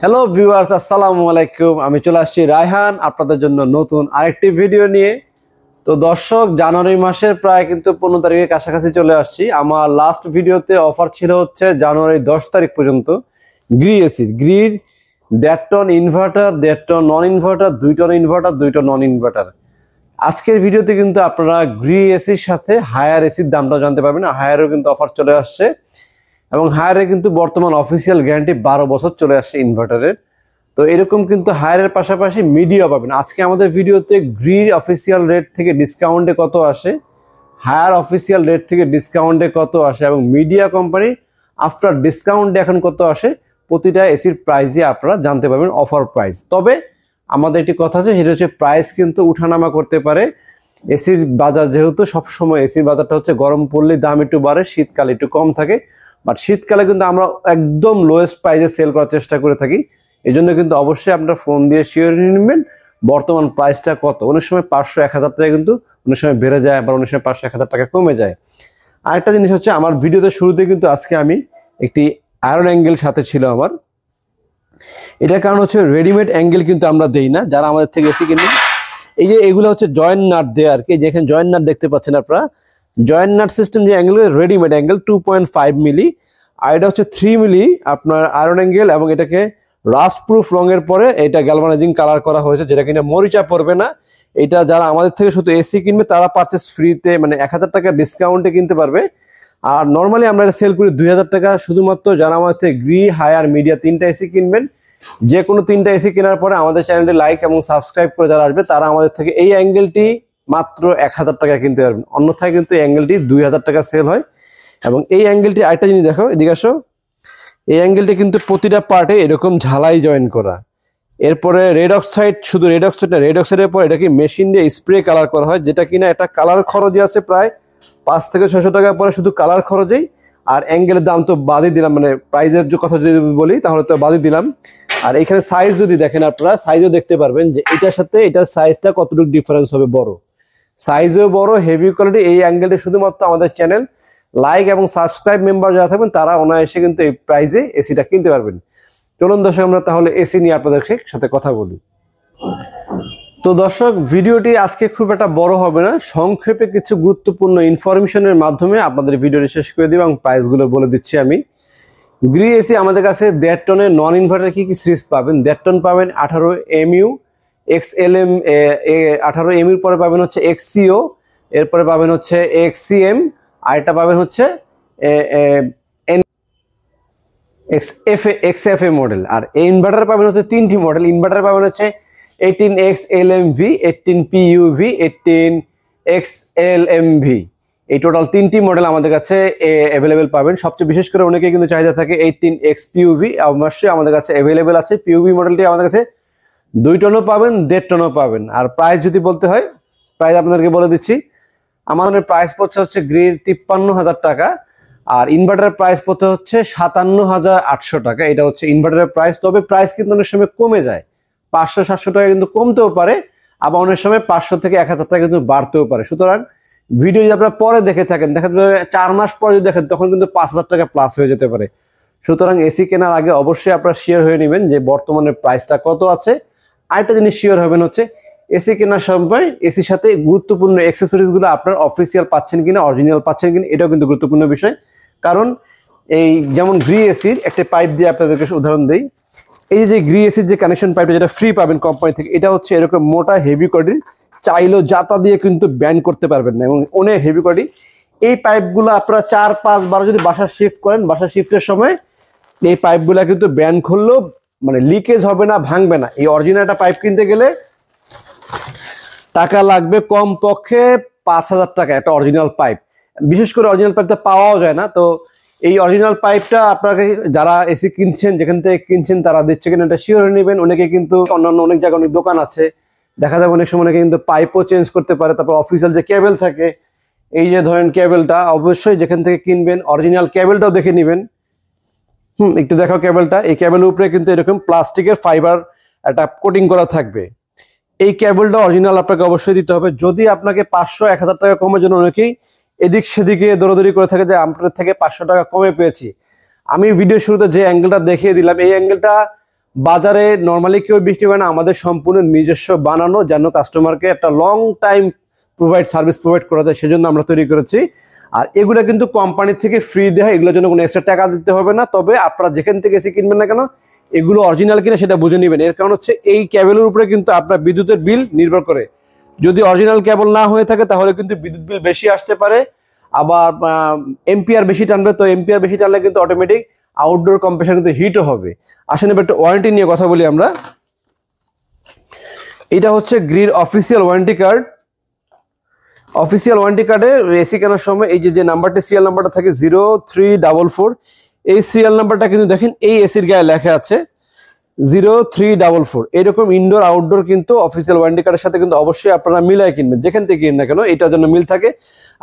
Hello viewers, আসসালামু আলাইকুম। আমি চলে আসছি রায়হান আপনাদের জন্য নতুন আরেকটি ভিডিও নিয়ে। তো দর্শক, জানুয়ারি মাসের প্রায় কিন্তু 15 তারিখের কাছাকাছি চলে আসছি। আমার লাস্ট ভিডিওতে অফার ছিল হচ্ছে জানুয়ারি 10 তারিখ পর্যন্ত গ্রির 1.5 ton inverter, 1.5 ton non inverter, 2 ton inverter, 2 ton non inverter. আজকের ভিডিওতে কিন্তু আপনারা গ্রি এসির সাথে হায়ার এসির দামটা জানতে পারবেন। হায়ারও কিন্তু অফার চলে আসছে এবং হায়ারে কিন্তু বর্তমান অফিসিয়াল গ্যারান্টি 12 বছর চলে আসছে ইনভার্টারের। তো এরকম কিন্তু হায়ারের পাশাপাশি মিডিয়া পাবেন। আজকে আমাদের ভিডিওতে গ্রির অফিসিয়াল রেট থেকে ডিসকাউন্টে কত আসে, হায়ার অফিসিয়াল রেট থেকে ডিসকাউন্টে কত আসে এবং মিডিয়া কোম্পানি আফটার ডিসকাউন্টে এখন কত আসে, প্রতিটা এসির প্রাইসই আপনারা জানতে পারবেন, অফার প্রাইস। তবে আমাদের একটি কথা আছে, সেটা হচ্ছে প্রাইস কিন্তু উঠানামা করতে পারে। এসির বাজার যেহেতু সবসময় এসির বাজারটা হচ্ছে গরম পড়লে দাম একটু বাড়ে, শীতকালে একটু কম থাকে। বাট শীতকালে কিন্তু আমরা একদম লোয়েস্ট প্রাইসে সেল করার চেষ্টা করে থাকি। এই জন্য কিন্তু অবশ্যই আপনারা ফোন দিয়ে শিওর নেবেন বর্তমান প্রাইসটা কত। অনেক সময় 500-1000 টাকা কিন্তু অনেক সময় বেড়ে যায়, আবার অনেক সময় 500-1000 টাকা কমে যায়। আরেকটা জিনিস হচ্ছে, আমার ভিডিওতে শুরুতে কিন্তু আজকে আমি একটি আয়রন অ্যাঙ্গেল সাথে ছিল আমার। এটার কারণ হচ্ছে রেডিমেড অ্যাঙ্গেল কিন্তু আমরা দেই না, যারা আমাদের থেকে এসি কিনবেন। এই যে এগুলো হচ্ছে জয়েন্ট নাট দেয় আর কি, যেখানে জয়েন্ট নাট দেখতে পাচ্ছেন আপনারা, জয়েন্ট নাট সিস্টেম যে অ্যাঙ্গেল, রেডিমেড অ্যাঙ্গেল 2.5 মিলি, আর এটা হচ্ছে 3 মিলি আপনার আয়রন অ্যাঙ্গেল। এবং এটাকে রাস্ট প্রুফ রঙের পরে এটা গ্যালভানাইজিং কালার করা হয়েছে, যেটা কিনা মরিচা পড়বে না। এটা যারা আমাদের থেকে শুধু এসি কিনবে তারা পারচেস ফ্রিতে, মানে 1000 টাকা ডিসকাউন্টে কিনতে পারবে। আর নর্মালি আমরা এটা সেল করি 2000 টাকা। শুধুমাত্র যারা আমাদের থেকে গ্রি, হায়ার, মিডিয়া 3টা এসি কিনবেন, যে কোনো 3টা এসি কেনার পরে আমাদের চ্যানেলটি লাইক এবং সাবস্ক্রাইব করে যারা আসবে, তারা আমাদের থেকে এই অ্যাঙ্গেলটি মাত্র 1000 টাকা কিনতে পারবেন। অন্যথায় কিন্তু এই অ্যাঙ্গেলটি 2000 টাকা সেল হয়। এবং এই অ্যাঙ্গেলটি আরেকটা জিনিস দেখো, এদিকে আসো, এই অ্যাঙ্গেলটি কিন্তু প্রতিটা পার্টে এরকম ঝালাই জয়েন করা। এরপরে রেড অক্সাইড, শুধু রেড অক্সাইড না, রেড অক্সাইডের পর এটাকে মেশিন দিয়ে স্প্রে কালার করা হয়, যেটা কিনা একটা কালার খরচই আছে প্রায় 5 থেকে 600 টাকা পরে শুধু কালার খরচেই। আর অ্যাঙ্গেলের দাম তো বাদই দিলাম, মানে প্রাইজের যে কথা যদি বলি তাহলে তো বাদই দিলাম। আর এখানে সাইজ যদি দেখেন আপনারা, সাইজও দেখতে পারবেন যে এটার সাথে এটার সাইজটা কতটুকু ডিফারেন্স হবে, বড় সাইজও বড়, হেভি কোয়ালিটি। এই অ্যাঙ্গেলটি শুধুমাত্র আমাদের চ্যানেল লাইক এবং সাবস্ক্রাইব মেম্বার যারা থাকবেন তারা অনায়াসে কিন্তু এই প্রাইজে এসিটা কিনতে পারবেন। চলুন দর্শক, আমরা তাহলে এসি নিয়ে আপনাদের সাথে কথা বলি। তো দর্শক, ভিডিওটি আজকে খুব একটা বড় হবে না, সংক্ষেপে কিছু গুরুত্বপূর্ণ ইনফরমেশনের মাধ্যমে আপনাদের ভিডিওটি শেষ করে দিব এবং প্রাইসগুলো বলে দিচ্ছি আমি। গ্রি এসি আমাদের কাছে 1.5 টনের নন ইনভার্টার কি কি সিরিজ পাবেন। 1.5 টন পাবেন 18 MU XLM, 18 MU পরে পাবেন হচ্ছে XCO, এরপরে পাবেন হচ্ছে XCM, আর এটা পাবেন হচ্ছে XFA মডেল। আর এই ইনভার্টার পাবেন হচ্ছে 3টি মডেল। ইনভার্টার পাবেন হচ্ছে 18X LMV, 18PUV, 18X LMV। এই টোটাল 3টি মডেল আমাদের কাছে অ্যাভেলেবেল পাবেন। সবচেয়ে বিশেষ করে অনেকে কিন্তু চাহিদা থাকে 18X PUV, অবশ্যই আমাদের কাছে অ্যাভেলেবেল আছে। PUV মডেলটি আমাদের কাছে 2 টনও পাবেন, 1.5 টনও পাবেন। আর প্রাইস যদি বলতে হয়, প্রাইস আপনাদেরকে বলে দিচ্ছি। আমাদের প্রাইস পড়ছে হচ্ছে গ্রির 53,000 টাকা, আর ইনভার্টারের প্রাইস পড়তে হচ্ছে 57,800 টাকা। এটা হচ্ছে ইনভার্টারের প্রাইস। তবে প্রাইস কিন্তু অনেক সময় কমে যায়, 500-700 টাকা কিন্তু কমতেও পারে, আবার অনেক সময় 500 থেকে 1000 টাকা কিন্তু বাড়তেও পারে। সুতরাং ভিডিও যদি আপনারা পরে দেখে থাকেন, দেখা যাবে 4 মাস পরে যদি দেখেন, তখন কিন্তু 5000 টাকা প্লাস হয়ে যেতে পারে। সুতরাং এসি কেনার আগে অবশ্যই আপনারা শিওর হয়ে নেবেন যে বর্তমানে প্রাইসটা কত আছে। আরেকটা জিনিস শিওর হবেন হচ্ছে, এসি কেনার সময় এসির সাথে গুরুত্বপূর্ণ অ্যাক্সেসরিজ গুলো আপনার অফিসিয়াল পাচ্ছেন কিনা, অরিজিনাল পাচ্ছেন কিনা, এটাও কিন্তু গুরুত্বপূর্ণ বিষয়। কারণ এই যেমন গ্রি এসির একটা পাইপ দিয়ে আপনাদেরকে উদাহরণ দেই। এই যে গ্রি এসির যে কানেকশন পাইপটা যেটা ফ্রি পাবেন কোম্পানি থেকে, এটা হচ্ছে এরকম মোটা হেভি কোয়ালিটির, চাইলেও জাতা দিয়ে কিন্তু ব্যান্ড করতে পারবেন না, এবং অনেক হেভি কোয়ালিটি। এই পাইপগুলো আপনারা 4-5 বার যদি বাসা শিফট করেন, বাসা শিফটের সময় এই পাইপগুলা কিন্তু ব্যান্ড করলেও মানে লিকেজ হবে না, ভাঙবে না। এই অরিজিনাল একটা পাইপ কিনতে গেলে টাকা লাগবে কম পক্ষে 5000 টাকা একটা অরিজিনাল পাইপ। বিশেষ করে অরিজিনাল পাইপটা পাওয়াও যায় না। তো এই অরিজিনাল পাইপটা আপনাকে যারা এসি কিনছেন, যেখান থেকে কিনছেন তারা দিচ্ছে কিনা এটা শিওর হয়ে নেবেন। অনেকে কিন্তু অন্যান্য অনেক জায়গায় অনেক দোকান আছে, দেখা যাবে অনেক সময় অনেকে কিন্তু পাইপও চেঞ্জ করতে পারে। তারপর অফিসিয়াল যে কেবল থাকে, এই যে ধরেন কেবলটা, অবশ্যই যেখান থেকে কিনবেন অরিজিনাল কেবলটাও দেখে নেবেন। একটু দেখো কেবলটা, এই কেবলের উপরে কিন্তু এরকম প্লাস্টিকের ফাইবার একটা কোটিং করা থাকবে। এই কেবলটা অরিজিনাল আপনাকে অবশ্যই দিতে হবে। যদি আপনাকে 500-1000 টাকা কমের জন্য অনেকেই এদিক সেদিকে দৌড়াদৌড়ি করে থাকে যে আপনার থেকে 500 টাকা কমে পেয়েছি, আমি ভিডিও শুরুতে যে অ্যাঙ্গেলটা দেখিয়ে দিলাম, এই অ্যাঙ্গেলটা বাজারে নর্মালি কেউ বিক্রি করে না, আমাদের সম্পূর্ণ নিজস্ব বানানো, যেন কাস্টমারকে একটা লং টাইম সার্ভিস প্রোভাইড করা যায়, সেজন্য আমরা তৈরি করেছি। আর এগুলো কিন্তু কোম্পানি থেকে ফ্রি দেয়, এগুলোর জন্য কোনো এক্সট্রা টাকা দিতে হবে না। তবে আপনারা যেখান থেকে এসি কিনবেন না কেন, এগুলো অরিজিনাল কিনা সেটা বুঝে নেবেন। এর কারণ হচ্ছে এই কেবলের উপরে কিন্তু আপনার বিদ্যুতের বিল নির্ভর করে। যদি অরিজিনাল কেবল না হয়ে থাকে তাহলে কিন্তু বিদ্যুৎ বিল বেশি আসতে পারে, আবার এম্পিয়ার বেশি টানবে। তো এম্পিয়ার বেশি টানলে কিন্তু অটোমেটিক আউটডোর কম্প্রেসার কিন্তু হিটও হবে। আসেন এবার একটা ওয়ারেন্টি নিয়ে কথা বলি আমরা। এটা হচ্ছে grid official warranty card. Official warranty কার্ডে এসি কেনার সময় এই যে নাম্বারটা, সিরিয়াল নাম্বারটা থাকে 0344, এই সিরিয়াল নাম্বারটা কিন্তু দেখেন এই এসির গায়ে লেখা আছে 0344। এরকম ইনডোর আউটডোর কিন্তু অফিসিয়াল ওয়ারেন্টি কার্ডের সাথে কিন্তু অবশ্যই আপনারা মিলাই কিনবেন, যেখান থেকে কিনেন না কেন এটার জন্য মিল থাকে।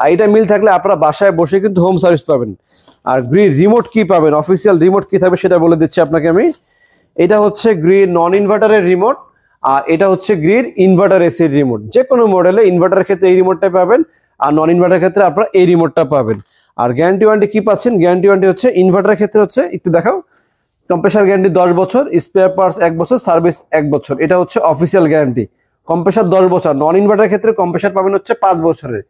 আর এটা মিল থাকলে আপনারা বাসায় বসে কিন্তু হোম সার্ভিস পাবেন। আর গ্রিড রিমোট কি পাবেন, অফিসিয়াল রিমোট কি থাকবে সেটা বলে দিচ্ছি আপনাকে আমি। এটা হচ্ছে গ্রিড নন ইনভার্টারের রিমোট, আর এটা হচ্ছে গ্রিড ইনভার্টার এসির রিমোট। যে কোনো মডেলে ইনভার্টারের ক্ষেত্রে এই রিমোটটা পাবেন, আর নন ইনভার্টারের ক্ষেত্রে আপনারা এই রিমোটটা পাবেন। আর গ্যারান্টি ওয়ারেন্টি কি পাচ্ছেন, গ্যারান্টি ওয়ারেন্টি হচ্ছে ইনভার্টারের ক্ষেত্রে হচ্ছে একটু দেখাও, কম্প্রেসার গ্যারান্টি 10 বছর, স্পেয়ার পার্টস 1 বছর, সার্ভিস 1 বছর। এটা হচ্ছে অফিসিয়াল গ্যারান্টি। কম্প্রেসার 10 বছর, নন ইনভার্টারের ক্ষেত্রে কম্প্রেসার পাবেন হচ্ছে 5 বছরের।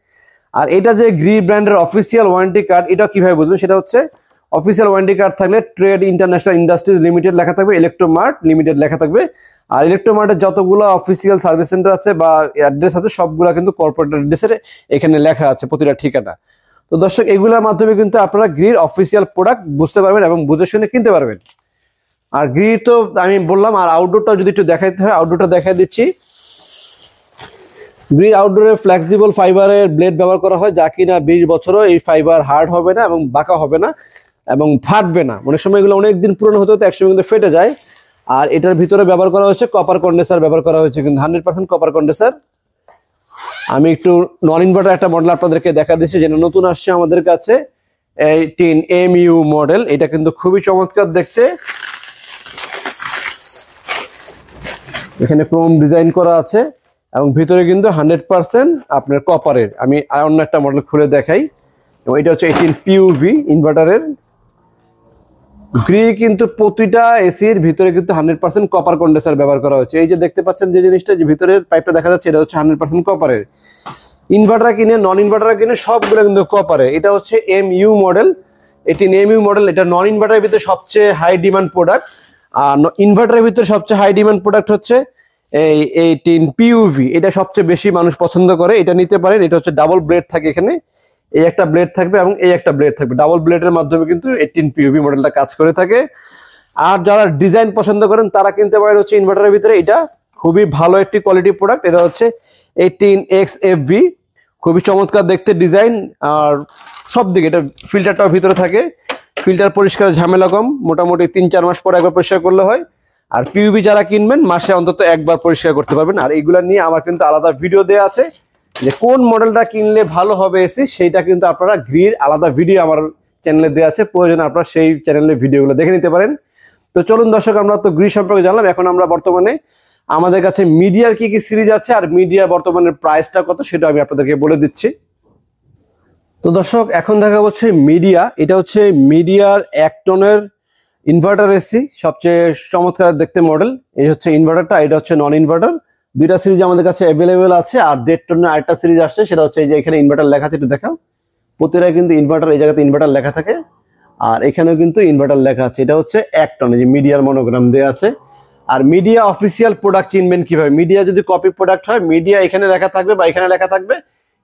আর এটা যে গ্রিড ব্র্যান্ডের অফিসিয়াল ওয়ারেন্টি কার্ড, এটা কিভাবে বুঝবেন, সেটা হচ্ছে অফিসিয়াল ওয়ারেন্টি কার্ড থাকলে ট্রেড ইন্টারন্যাশনাল ইন্ডাস্ট্রিজ লিমিটেড লেখা থাকবে, ইলেকট্রোমার্ট লিমিটেড লেখা থাকবে। আর ইলেকট্রোমার্টের যতগুলো অফিসিয়াল সার্ভিস সেন্টার আছে বা অ্যাড্রেস আছে সবগুলো কিন্তু কর্পোরেট অ্যাড্রেসের এখানে লেখা আছে প্রতিটা ঠিকানা। তো দর্শক, এগুলোর মাধ্যমে কিন্তু আপনারা গ্রিড অফিসিয়াল প্রোডাক্ট বুঝতে পারবেন এবং বুঝে শুনে কিনতে পারবেন। আর গ্রিড তো আমি বললাম, আর আউটডোরটা যদি একটু দেখাইতে হয়, আউটডোরটা দেখাই দিচ্ছি। গ্রিড আউটডোরে ফ্লেক্সিবল ফাইবারের ব্লেড ব্যবহার করা হয়, যা কিনা 20 বছরও এই ফাইবার হার্ড হবে না এবং বাঁকা হবে না এবং ফাটবে না। অনেক সময় এগুলো অনেকদিন পুরনো হতে হতে একসময় কিন্তু ফেটে যায়। আর এটার ভিতরে ব্যবহার করা হচ্ছে কপার কন্ডেন্সার ব্যবহার করা হয়েছে, কিন্তু 100% কপার কন্ডেন্সার। আমি একটু নন ইনভার্টার একটা মডেল আপনাদেরকে দেখা দিচ্ছি, যেটা নতুন আসছে আমাদের কাছে, 18MU মডেল। এটা কিন্তু খুবই চমৎকার দেখতে, এখানে ক্রোম ডিজাইন করা আছে এবং ভিতরে কিন্তু 100% আপনার কপারের। আমি অন্য একটা মডেল খুলে দেখাই। এবং এটা হচ্ছে 18PUV ইনভার্টারের গ্রিড, কিন্তু প্রতিটা এসির ভিতরে কিন্তু 100% কপার কন্ডেন্সার ব্যবহার করা হচ্ছে। এই যে দেখতে পাচ্ছেন যে জিনিসটা, যে ভিতরের পাইপটা দেখা যাচ্ছে, এটা হচ্ছে 100% কপারের। ইনভার্টার কিনে নন ইনভার্টার কিনে সবগুলো কিন্তু কপারে। এটা হচ্ছে MU মডেল, 18MU মডেল। এটা নন ইনভার্টারের ভিতরে সবচেয়ে হাই ডিমান্ড প্রোডাক্ট। আর ইনভার্টারের ভিতরে সবচেয়ে হাই ডিমান্ড প্রোডাক্ট হচ্ছে এই 18PUV। এটা সবচেয়ে বেশি মানুষ পছন্দ করে, এটা নিতে পারেন। এটা হচ্ছে ডাবল ব্লেড থাকে, এখানে এই একটা ব্লেড থাকবে এবং এই একটা ব্লেড থাকবে। ডাবল ব্লেডের মাধ্যমে কিন্তু 18PUV মডেলটা কাজ করে থাকে। আর যারা ডিজাইন পছন্দ করেন তারা কিনতে পারেন হচ্ছে ইনভার্টারের ভিতরে। এটা খুবই ভালো একটি কোয়ালিটি প্রোডাক্ট। এটা হচ্ছে 18XFV, খুবই চমৎকার দেখতে ডিজাইন। আর সব দিকে এটা ফিল্টারটাও ভিতরে থাকে, ফিল্টার পরিষ্কার ঝামেলা কম, মোটামুটি 3-4 মাস পর একবার পরিষ্কার করলে হয়। আর পিউবি যারা কিনবেন মাসে অন্তত একবার পরিষ্কার করতে পারবেন। আর এইগুলা নিয়ে আমার কিন্তু আলাদা ভিডিও দেওয়া আছে, যে কোন মডেলটা কিনলে ভালো হবে এসি, সেইটা কিন্তু আপনারা গ্রিড আলাদা ভিডিও আমার চ্যানেলে দেওয়া আছে, প্রয়োজনে আপনারা সেই চ্যানেলের ভিডিওগুলো দেখে নিতে পারেন। তো চলুন দর্শক, আমরা তো গ্রিড সম্পর্কে জানলাম। এখন আমরা বর্তমানে আমাদের কাছে মিডিয়ার কি কি সিরিজ আছে আর মিডিয়ার বর্তমানে প্রাইসটা কত সেটা আমি আপনাদেরকে বলে দিচ্ছি। তো দর্শক, এখন দেখা হচ্ছে মিডিয়া। এটা হচ্ছে মিডিয়ার 1 টনের ইনভার্টার এসি, সবচেয়ে চমৎকার দেখতে মডেল। এই হচ্ছে ইনভার্টারটা, এটা হচ্ছে নন ইনভার্টার। দুইটা সিরিজ আমাদের কাছে অ্যাভেলেবেল আছে। আর 1.5 টনের আরেকটা সিরিজ আসছে, সেটা হচ্ছে এই যে এখানে ইনভার্টার লেখা আছে, একটু দেখাও। প্রতিটা কিন্তু ইনভার্টার, এই জায়গাতে ইনভার্টার লেখা থাকে আর এখানেও কিন্তু ইনভার্টার লেখা আছে। এটা হচ্ছে 1 টন, এই যে মিডিয়ার মনোগ্রাম দেওয়া আছে। আর মিডিয়া অফিসিয়াল প্রোডাক্ট চিনবেন কিভাবে? মিডিয়া যদি কপি প্রোডাক্ট হয়, মিডিয়া এখানে লেখা থাকবে বা এখানে লেখা থাকবে,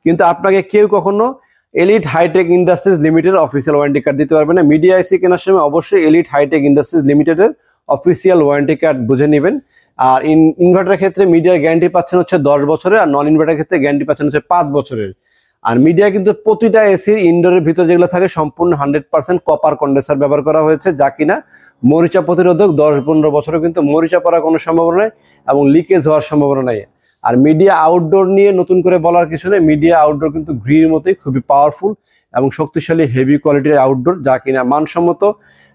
কিন্তু আপনাকে কেউ কখনো Elite Hitech Industries Limited official warranty card দিতে পারবে না। মিডিয়া এসি কেনার সময় অবশ্যই এলিট হাইটেক ইন্ডাস্ট্রিজ লিমিটেডের অফিসিয়াল ওয়ারেন্টি কার্ড বুঝে নেবেন। আর ইনভার্টারের ক্ষেত্রে মিডিয়ার গ্যারান্টি পাচ্ছেন হচ্ছে 10 বছরের, আর নন ইনভার্টারের ক্ষেত্রে গ্যারান্টি পাচ্ছেন হচ্ছে 5 বছরের। আর মিডিয়া কিন্তু প্রতিটা এসির ইনডোরের ভিতরে যেগুলো থাকে সম্পূর্ণ 100% কপার কন্ডেন্সার ব্যবহার করা হয়েছে, যা কিনা মরিচা প্রতিরোধক। 10-15 বছরও কিন্তু মরিচা পড়ার কোনো সম্ভাবনা নেই এবং লিকেজ হওয়ার সম্ভাবনা নেই। আর মিডিয়া আউটডোর নিয়ে নতুন করে বলার কিছু নেই, মিডিয়া আউটডোর কিন্তু গ্রিডের মতোই খুবই পাওয়ারফুল এবং শক্তিশালী হেভি কোয়ালিটির আউটডোর, যা কিনা মানসম্মত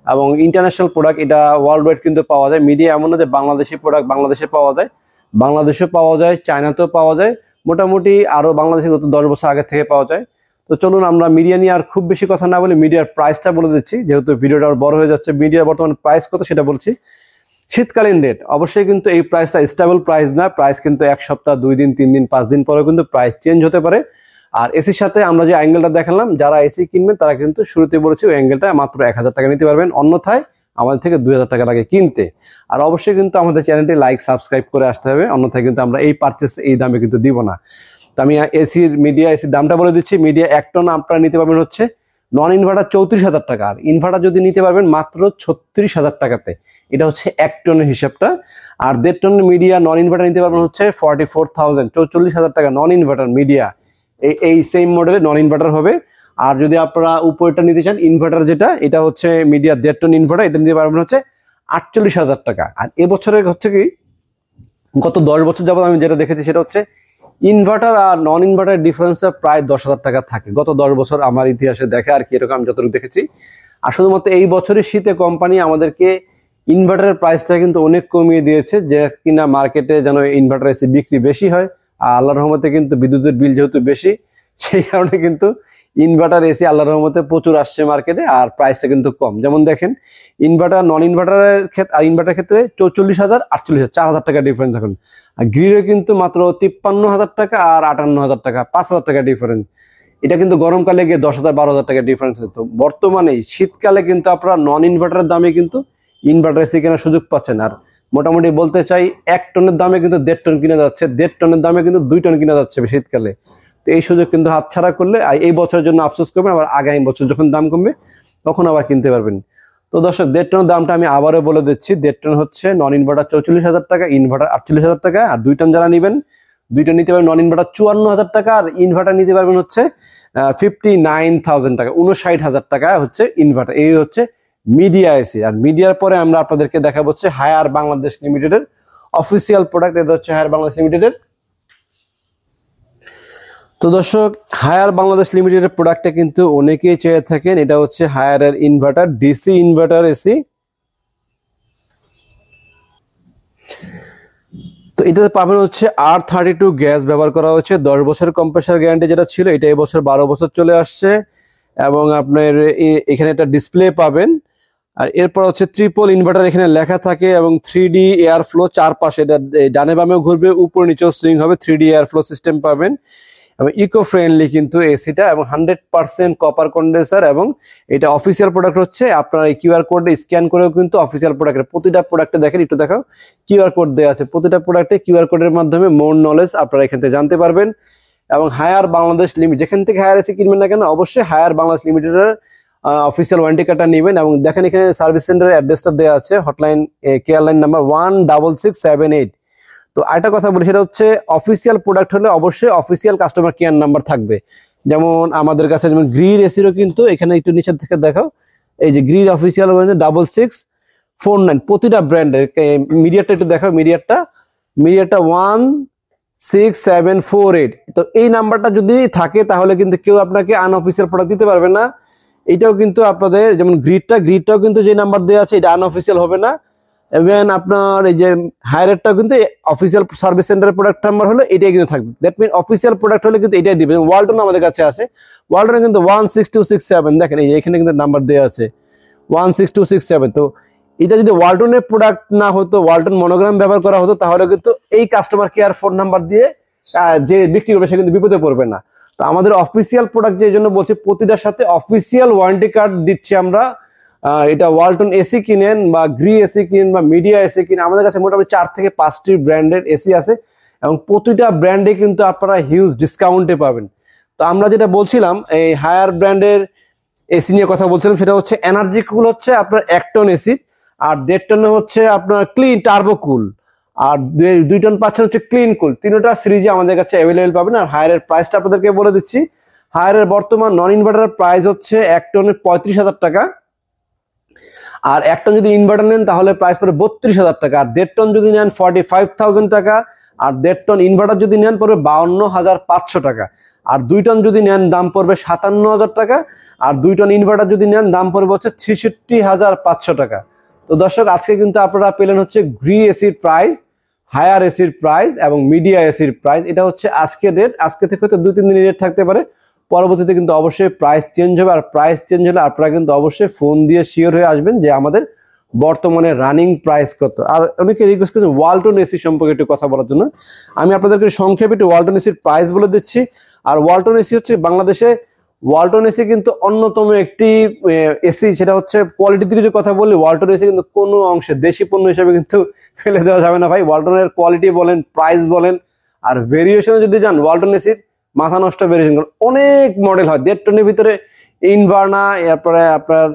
এবং ইন্টারন্যাশনাল প্রোডাক্ট। এটা ওয়ার্ল্ড ওয়াইড কিন্তু পাওয়া যায়। মিডিয়া এমন না যে বাংলাদেশি প্রোডাক্ট বাংলাদেশে পাওয়া যায়, বাংলাদেশেও পাওয়া যায়, চায়নাতেও পাওয়া যায়, মোটামুটি আরো বাংলাদেশে গত 10 বছর আগে থেকে পাওয়া যায়। তো চলুন আমরা মিডিয়া নিয়ে আর খুব বেশি কথা না বলে মিডিয়ার প্রাইসটা বলে দিচ্ছি, যেহেতু ভিডিওটা বড় হয়ে যাচ্ছে। মিডিয়ার বর্তমান প্রাইস কত সেটা বলছি। শীতকালীন রেট অবশ্যই কিন্তু এই প্রাইসটা স্টেবল প্রাইস না, প্রাইস কিন্তু এক সপ্তাহ 2 দিন 3 দিন 5 দিন পরে কিন্তু প্রাইস চেঞ্জ হতে পারে। আর এসির সাথে আমরা যে অ্যাঙ্গেলটা দেখালাম, যারা এসি কিনবেন তারা কিন্তু শুরুতে বলেছি ওই অ্যাঙ্গেলটা মাত্র 1000 টাকা নিতে পারবেন, অন্যথায় আমাদের থেকে 2000 টাকা লাগে কিনতে। আর অবশ্যই কিন্তু আমাদের চ্যানেলটি লাইক সাবস্ক্রাইব করে আসতে হবে, অন্যথায় কিন্তু আমরা এই পারচেস এই দামে কিন্তু দিব না। তো আমি এসির দামটা বলে দিচ্ছি। মিডিয়া 1 টন আপনারা নিতে পারবেন হচ্ছে নন ইনভার্টার 34,000 টাকা, আর ইনভার্টার যদি নিতে পারবেন মাত্র 36,000 টাকাতে। এটা হচ্ছে 1 টনের হিসাবটা। আর 1.5 টনের মিডিয়া নন ইনভার্টার নিতে পারবেন হচ্ছে 44,000, 44,000 টাকা নন ইনভার্টার মিডিয়া। এই সেম মডেলের নন ইনভার্টার হবে। আর যদি আপনারা উপরেটা নিতে চান ইনভার্টার যেটা, এটা হচ্ছে মিডিয়া 1.5 টন ইনভার্টার, এটা নিতে পারবেন হচ্ছে 48,000 টাকা। আর এবছরের হচ্ছে কি গত 10 বছর যাবত আমি যেটা দেখেছি সেটা হচ্ছে ইনভার্টার আর নন ইনভার্টার ডিফারেন্সটা প্রায় 10,000 টাকা থাকে গত 10 বছর আমার ইতিহাসে দেখে আর কি, এরকম আমি যতটুকু দেখেছি। আর শুধুমাত্র এই বছরের শীতে কোম্পানি আমাদেরকে ইনভার্টারের প্রাইসটা কিন্তু অনেক কমিয়ে দিয়েছে, যে কিনা মার্কেটে যেন ইনভার্টার এসে বিক্রি বেশি হয়। আর আল্লাহর রহমতে কিন্তু বিদ্যুতের বিল যেহেতু বেশি, সেই কারণে কিন্তু ইনভার্টার এসি আল্লাহর রহমতে প্রচুর আসছে মার্কেটে, আর প্রাইসটা কিন্তু কম। যেমন দেখেন ইনভার্টার নন ইনভার্টারের ক্ষেত্রে আর ইনভার্টারের ক্ষেত্রে 44,000 48,000, 4,000 টাকা ডিফারেন্স এখন। আর গ্রিডে কিন্তু মাত্র 53,000 টাকা আর 58,000 টাকা, 5,000 টাকা ডিফারেন্স। এটা কিন্তু গরমকালে গিয়ে 10,000 12,000 টাকা ডিফারেন্স হতো। বর্তমানে শীতকালে কিন্তু আপনারা নন ইনভার্টারের দামে কিন্তু ইনভার্টার এসি কেনার সুযোগ পাচ্ছেন। আর মোটামুটি বলতে চাই 1 টনের দামে কিন্তু 1.5 টন কিনা যাচ্ছে, 1.5 টনের দামে কিন্তু 2 টন কিনা যাচ্ছে শীতকালে। তো এই সুযোগ কিন্তু হাতছাড়া করলে এই বছরের জন্য আফসোস করবেন, আবার আগামী বছর যখন দাম কমবে তখন আবার কিনতে পারবেন। তো দর্শক 1.5 টনের দামটা আমি আবারও বলে দিচ্ছি। 1.5 টন হচ্ছে নন ইনভার্টার 44,000 টাকা, ইনভার্টার 48,000 টাকা। আর 2 টন যারা নেবেন 2 টন নিতে পারবেন নন ইনভার্টার 54,000 টাকা, আর ইনভার্টার নিতে পারবেন হচ্ছে 59,000 টাকা, 59,000 টাকা হচ্ছে ইনভার্টার। এই হচ্ছে মিডিয়া এসি। আর মিডিয়ার পরে আমরা আপনাদেরকে দেখাবো হচ্ছে হায়ার বাংলাদেশ লিমিটেডের অফিসিয়াল প্রোডাক্ট। এটা হচ্ছে হায়ার বাংলাদেশ লিমিটেডের। তো দর্শক হায়ার বাংলাদেশ লিমিটেডের প্রোডাক্টটা কিন্তু অনেকেই চেয়ে থাকেন। এটা হচ্ছে হায়ারের ইনভার্টার, ডিসি ইনভার্টার এসি। তো এটাতে পাবেন হচ্ছে R32 গ্যাস ব্যবহার করা হচ্ছে, 10 বছরের কম্প্রেসার গ্যারান্টি যেটা ছিল এটা এবছর 12 বছর চলে আসছে। এবং আপনার এখানে একটা ডিসপ্লে পাবেন। আর এরপর হচ্ছে ট্রিপল ইনভার্টার এখানে লেখা থাকে, এবং 3D এয়ার ফ্লো চারপাশে, এটা ডানে বামেও ঘুরবে, উপর নিচেও সুইং হবে, 3D এয়ার ফ্লো সিস্টেম পাবেন। এবং ইকো ফ্রেন্ডলি কিন্তু এসিটা, এবং 100% কপার কন্ডেন্সার। এবং এটা অফিসিয়াল প্রোডাক্ট হচ্ছে, আপনারা এই কিউআর কোডে স্ক্যান করেও কিন্তু অফিসিয়াল প্রোডাক্টের প্রতিটা প্রোডাক্টে দেখেন, একটু দেখাও, কিউআর কোড দেওয়া আছে প্রতিটা প্রোডাক্টে। কিউআর কোডের মাধ্যমে মোর নলেজ আপনারা এখান থেকে জানতে পারবেন। এবং হায়ার বাংলাদেশ লিমিটেড, যেখান থেকে হায়ার এসি কিনবেন না কেন অবশ্যই হায়ার বাংলাদেশ লিমিটেডের অফিসিয়াল ওয়ারেন্টি কার্ডটা নেবেন। এবং দেখেন এখানে সার্ভিস সেন্টারের অ্যাড্রেসটা দেওয়া আছে, হটলাইন কেয়ার লাইন নাম্বার 16678। তো আরেকটা কথা বলি, সেটা হচ্ছে অফিসিয়াল প্রোডাক্ট হলে অবশ্যই অফিসিয়াল কাস্টমার কেয়ার নাম্বার থাকবে। যেমন আমাদের কাছে যেমন গ্রিড এসিরও কিন্তু এখানে একটু নিচের থেকে দেখাও, এই যে গ্রিড অফিসিয়াল 6649 প্রতিটা ব্র্যান্ডের। মিডিয়াটা একটু দেখাও, মিডিয়াটা 16748। তো এই নাম্বারটা যদি থাকে তাহলে কিন্তু কেউ আপনাকে আনঅফিসিয়াল প্রোডাক্ট দিতে পারবে না। এটাও কিন্তু আপনাদের যেমন গ্রিডটাও কিন্তু যে নাম্বার দেওয়া আছে এটা আনঅফিসিয়াল হবে না। এবং আপনার এই যে হায়ারেরটাও কিন্তু অফিসিয়াল সার্ভিস সেন্টারের প্রোডাক্ট নাম্বার হলে এটাই কিন্তু থাকবে। দ্যাট মিন অফিসিয়াল প্রোডাক্ট হলে কিন্তু এটাই দিবে। ওয়ালটন আমাদের কাছে আছে, ওয়ালটনে কিন্তু 16267, দেখেন এই এখানে কিন্তু নাম্বার দেওয়া আছে 16267। তো এটা যদি ওয়ালটনের প্রোডাক্ট না হতো, ওয়ালটন মনোগ্রাম ব্যবহার করা হতো, তাহলে কিন্তু এই কাস্টমার কেয়ার ফোন নাম্বার দিয়ে যে বিক্রি করবে সে কিন্তু বিপদে পড়বে না। তো আমাদের অফিসিয়াল প্রোডাক্ট যে জন্য বলছি, প্রতিটার সাথে অফিসিয়াল ওয়ারেন্টি কার্ড দিচ্ছি আমরা। এটা ওয়ালটন এসি কিনেন বা গ্রি এসি কিনেন বা মিডিয়া এসি কিনেন, আমাদের কাছে মোটামুটি 4 থেকে 5টি ব্র্যান্ডের এসি আছে, এবং প্রতিটা ব্র্যান্ডে কিন্তু আপনারা হিউজ ডিসকাউন্টে পাবেন। তো আমরা যেটা বলছিলাম এই হায়ার ব্র্যান্ডের এসি নিয়ে কথা বলছিলাম, সেটা হচ্ছে এনার্জি কুল হচ্ছে আপনার 1 টন এসি, আর 1.5 টনে হচ্ছে আপনার ক্লিন টার্বো কুল, আর 2 টন পাচ্ছেন হচ্ছে ক্লিন কুল। তিনটা সিরিজে আমাদের কাছে অ্যাভেলেবেল পাবেন। আর হায়ারের প্রাইসটা আপনাদেরকে বলে দিচ্ছি। হায়ারের বর্তমান নন ইনভার্টারের প্রাইস হচ্ছে 1 টনের 35,000 টাকা, আর 1 টন যদি ইনভার্টার নেন তাহলে প্রাইস পড়বে 32,000 টাকা, আর 1.5 টন যদি নেন 45,000 টাকা, আর 1.5 টন ইনভার্টার যদি নেন পড়বে 52,500 টাকা, আর 2 টন যদি নেন দাম পড়বে 57,000 টাকা, আর 2 টন ইনভার্টার যদি নেন দাম পড়বে হচ্ছে 66,500 টাকা। তো দর্শক আজকে কিন্তু আপনারা পেলেন হচ্ছে গ্রি এসির প্রাইস, হায়ার এসির প্রাইস এবং মিডিয়া এসির প্রাইস। এটা হচ্ছে আজকে রেট, আজকে থেকে হয়তো 2-3 দিন রেট থাকতে পারে, পরবর্তীতে কিন্তু অবশ্যই প্রাইস চেঞ্জ হবে। আর প্রাইস চেঞ্জ হলে আপনারা কিন্তু অবশ্যই ফোন দিয়ে শিওর হয়ে আসবেন যে আমাদের বর্তমানে রানিং প্রাইস কত। আর অনেকে রিকোয়েস্ট করেছেন ওয়ালটন এসি সম্পর্কে একটু কথা বলার জন্য। আমি আপনাদেরকে সংক্ষেপে একটু ওয়ালটন এসির প্রাইস বলে দিচ্ছি। আর ওয়ালটন এসি হচ্ছে বাংলাদেশে, ওয়ালটন এসি কিন্তু অন্যতম একটি এসি, সেটা হচ্ছে কোয়ালিটির দিকে যদি কথা বলি, ওয়ালটন এসি কিন্তু কোনো অংশে দেশি পণ্য হিসেবে কিন্তু ফেলে দেওয়া যাবে না ভাই। ওয়ালটনের কোয়ালিটি বলেন, প্রাইস বলেন, আর ভেরিয়েশনে যদি যান, ওয়ালটন এসির মাথা নষ্ট ভেরিয়েশন, অনেক মডেল হয় 1.5 টনের ভিতরে। ইনভার্না, এরপরে আপনার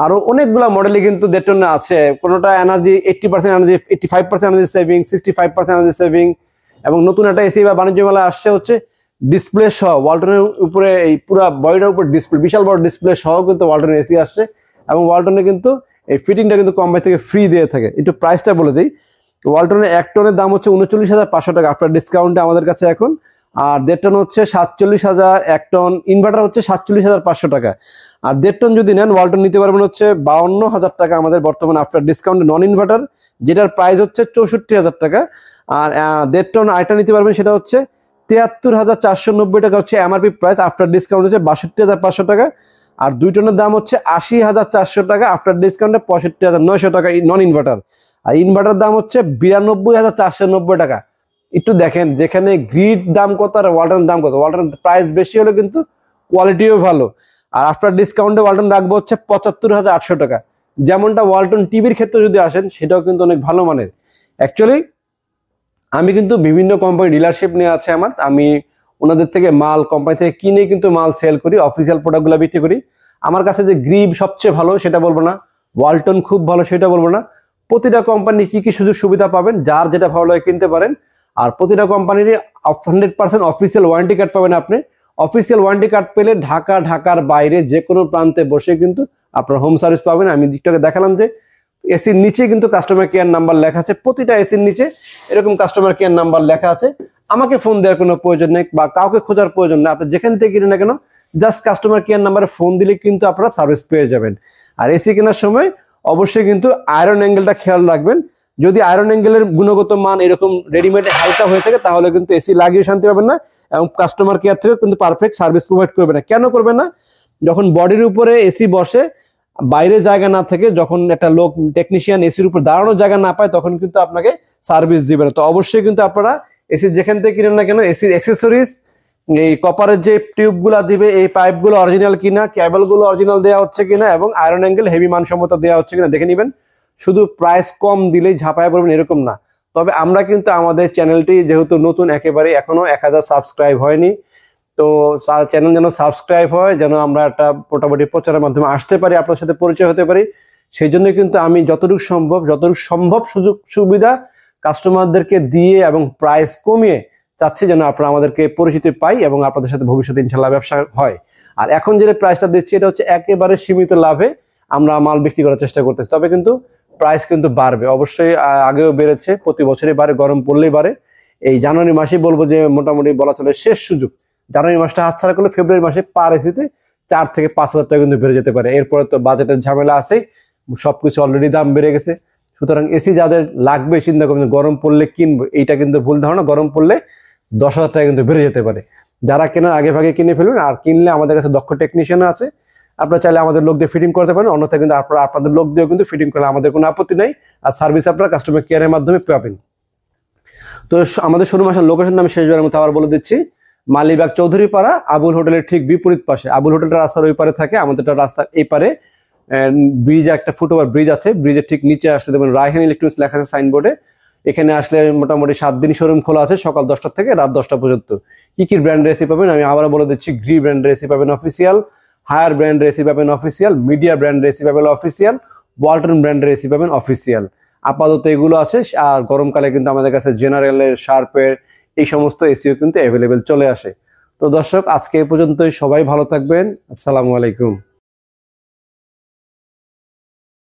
আরো অনেকগুলা মডেলই কিন্তু 1.5 টনে আছে। কোনোটা energy 80% energy, 85% energy saving, 65% energy saving. এবং নতুন একটা এসি বা বাণিজ্য মেলায় আসছে হচ্ছে ডিসপ্লে সহ, ওয়ালটনের উপরে এই পুরো বডিটার উপর ডিসপ্লে, বিশাল বড় ডিসপ্লে সহ কিন্তু ওয়ালটনের এসি আসছে। এবং ওয়ালটনে কিন্তু এই ফিটিংটা কিন্তু কোম্পানি থেকে ফ্রি দিয়ে থাকে। একটু প্রাইসটা বলে দিই, ওয়ালটনের 1 টনের দাম হচ্ছে 39,500 টাকা আফটার ডিসকাউন্টে আমাদের কাছে এখন। আর 1.5 টন হচ্ছে 47,000, 1 টন ইনভার্টার হচ্ছে 47,500 টাকা। আর 1.5 টন যদি নেন ওয়ালটন নিতে পারবেন হচ্ছে 52,000 টাকা আমাদের বর্তমানে আফটার ডিসকাউন্টে নন ইনভার্টার, যেটার প্রাইস হচ্ছে 64,000 টাকা। আর 1.5 টন আইটা নিতে পারবেন, সেটা হচ্ছে 73,490 টাকা হচ্ছে এমআরপি প্রাইস, আফটার ডিসকাউন্ট হচ্ছে 62,500 টাকা। আর 2 টনের দাম হচ্ছে 80,400 টাকা, আফটার ডিসকাউন্টে 65,900 টাকা নন ইনভার্টার। আর ইনভার্টার দাম হচ্ছে 92,490 টাকা। একটু দেখেন যেখানে গ্রিড দাম কত আর ওয়ালটনের দাম কত। ওয়ালটনের প্রাইস বেশি হলো কিন্তু কোয়ালিটিও ভালো। আর আফটার ডিসকাউন্টে ওয়ালটন রাখবো হচ্ছে 75,800 টাকা। যেমনটা ওয়ালটন টিভির ক্ষেত্রে যদি আসেন, সেটাও কিন্তু অনেক ভালো মানের। অ্যাকচুয়ালি আমি কিন্তু বিভিন্ন কোম্পানি ডিলারশিপ নিয়ে আছে আমার, আমি ওনাদের থেকে মাল কোম্পানি থেকে কিনে কিন্তু মাল সেল করি, অফিসিয়াল প্রোডাক্টগুলো বিক্রি করি। আমার কাছে যে গ্রিব সবচেয়ে ভালো সেটা বলবো না, ওয়ালটন খুব ভালো সেটা বলবো না। প্রতিটা কোম্পানি কি কি সুযোগ সুবিধা পাবেন, যার যেটা ভালো লাগে কিনতে পারেন। আর প্রতিটা কোম্পানির 100% অফিসিয়াল ওয়ারেন্টি কার্ড পাবেন আপনি। অফিসিয়াল ওয়ারেন্টি কার্ড পেলে ঢাকার বাইরে যে কোনো প্রান্তে বসে কিন্তু আপনার হোম সার্ভিস পাবেন। আমি দিকটাকে দেখালাম যে এসির নিচে কিন্তু কাস্টমার কেয়ার নাম্বার লেখা আছে, প্রতিটা এসির নিচে এরকম কাস্টমার কেয়ার নাম্বার লেখা আছে। আমাকে ফোন দেওয়ার কোনো প্রয়োজন নেই বা কাউকে খোঁজার প্রয়োজন নেই, আপনি যেখান থেকে কিনেন না কেন জাস্ট কাস্টমার কেয়ার নাম্বারে ফোন দিলে কিন্তু আপনারা সার্ভিস পেয়ে যাবেন। আর এসি কেনার সময় অবশ্যই কিন্তু আয়রন অ্যাঙ্গেলটা খেয়াল রাখবেন। যদি আয়রন অ্যাঙ্গেলের গুণগত মান এরকম রেডিমেড হালকা হয়ে থাকে, তাহলে কিন্তু এসি লাগিয়ে শান্তি পাবেন না, এবং কাস্টমার কেয়ার থেকে কিন্তু পারফেক্ট সার্ভিস প্রোভাইড করবে না। কেন করবে না? যখন বডির উপরে এসি বসে, বাইরে জায়গা না থেকে, যখন একটা লোক টেকনিশিয়ান এসির উপর দাঁড়ানোর জায়গা না পায়, তখন কিন্তু আপনাকে সার্ভিস দিবে না। তো অবশ্যই কিন্তু আপনারা এসি যেখান থেকে কিনেন না কেন, এসির অ্যাক্সেসরিজ, এই কপারের যে টিউবগুলো দিবে, এই পাইপগুলো অরিজিনাল কিনা, কেবলগুলো অরিজিনাল দেওয়া হচ্ছে কিনা, এবং আয়রন অ্যাঙ্গেল হেভি মানসম্মত দেওয়া হচ্ছে কিনা দেখে নেবেন। শুধু প্রাইস কম দিলেই ঝাঁপায় পড়বেন এরকম না। তবে আমরা কিন্তু আমাদের চ্যানেলটি যেহেতু নতুন, একেবারে এখনো 1000 সাবস্ক্রাইব হয়নি, তো চ্যানেল যেন সাবস্ক্রাইব হয়, যেন আমরা একটা মোটামুটি প্রচারের মাধ্যমে আসতে পারি, আপনার সাথে পরিচয় হতে পারি। সেই জন্য কিন্তু আমি যতটুকু সম্ভব সুযোগ সুবিধা কাস্টমারদেরকে দিয়ে এবং প্রাইস কমিয়ে চাচ্ছি যেন আপনারা আমাদেরকে পরিচিতি পাই এবং আপনাদের সাথে ভবিষ্যতে ইনশাল্লাহ ব্যবসা হয়। আর এখন যে প্রাইসটা দিচ্ছি, এটা হচ্ছে একেবারে সীমিত লাভে আমরা মাল বিক্রি করার চেষ্টা করতেছি। তবে কিন্তু প্রাইস কিন্তু বাড়বে অবশ্যই, আগেও বেড়েছে, প্রতি বছরই বাড়ে, গরম পড়লেই বাড়ে। এই জানুয়ারি মাসে বলবো যে মোটামুটি বলা চলে শেষ সুযোগ। জানুয়ারি মাসটা হাতছাড়া করলে ফেব্রুয়ারি মাসে পার এসিতে 4 থেকে 5,000 টাকা কিন্তু বেড়ে যেতে পারে। এরপরে তো বাজেটের ঝামেলা আছে, সবকিছু অলরেডি দাম বেড়ে গেছে। সুতরাং এসি যাদের লাগবে চিন্তা করবেন গরম পড়লে কিনবো, এইটা কিন্তু ভুল ধারণা। গরম পড়লে 10,000 টাকা কিন্তু বেড়ে যেতে পারে। যারা কেনার আগে ভাগে কিনে ফেলবেন, আর কিনলে আমাদের কাছে দক্ষ টেকনিশিয়ান আছে, আপনারা চাইলে আমাদের লোক দিয়ে ফিটিং করতে পারেন, অন্যথা কিন্তু আপনারা আপনাদের লোক দিয়েও কিন্তু ফিটিং করলে আমাদের কোনো আপত্তি নাই। আর সার্ভিস আপনারা কাস্টমার কেয়ারের মাধ্যমে পাবেন। তো আমাদের শোরুম আসার লোকেশনটা আমি শেষবারের মতো আবার বলে দিচ্ছি, মালিবাগ চৌধুরীপাড়া, আবুল হোটেলের ঠিক বিপরীত পাশে। আবুল হোটেলটা রাস্তার ওই পারে থাকে, আমাদেরটা রাস্তার এই পারে। ব্রিজ, একটা ফুটওভার ব্রিজ আছে, ব্রিজের ঠিক নিচে আসলে দেখবেন রায়হান ইলেকট্রনিক্স লেখা আছে সাইনবোর্ডে। এখানে আসলে মোটামুটি 7 দিন শোরুম খোলা আছে, সকাল 10টা থেকে রাত 10টা পর্যন্ত। কি কি ব্র্যান্ডের এসি পাবেন আমি আবার বলে দিচ্ছি, গ্রি ব্র্যান্ডের এসি পাবেন অফিসিয়াল, হায়ার ব্র্যান্ডের এসি পাবেন অফিসিয়াল, মিডিয়া ব্র্যান্ডের এসি পাবেন অফিসিয়াল, ওয়ালটন ব্র্যান্ডের এসি পাবেন অফিসিয়াল। আপাতত এগুলো আছে। আর গরমকালে কিন্তু আমাদের কাছে জেনারেলের, শার্পের এই সমস্ত এসিও কিন্তু অ্যাভেলেবেল চলে আসে। তো দর্শক, আজকে এই পর্যন্তই। সবাই ভালো থাকবেন। আসসালামু আলাইকুম।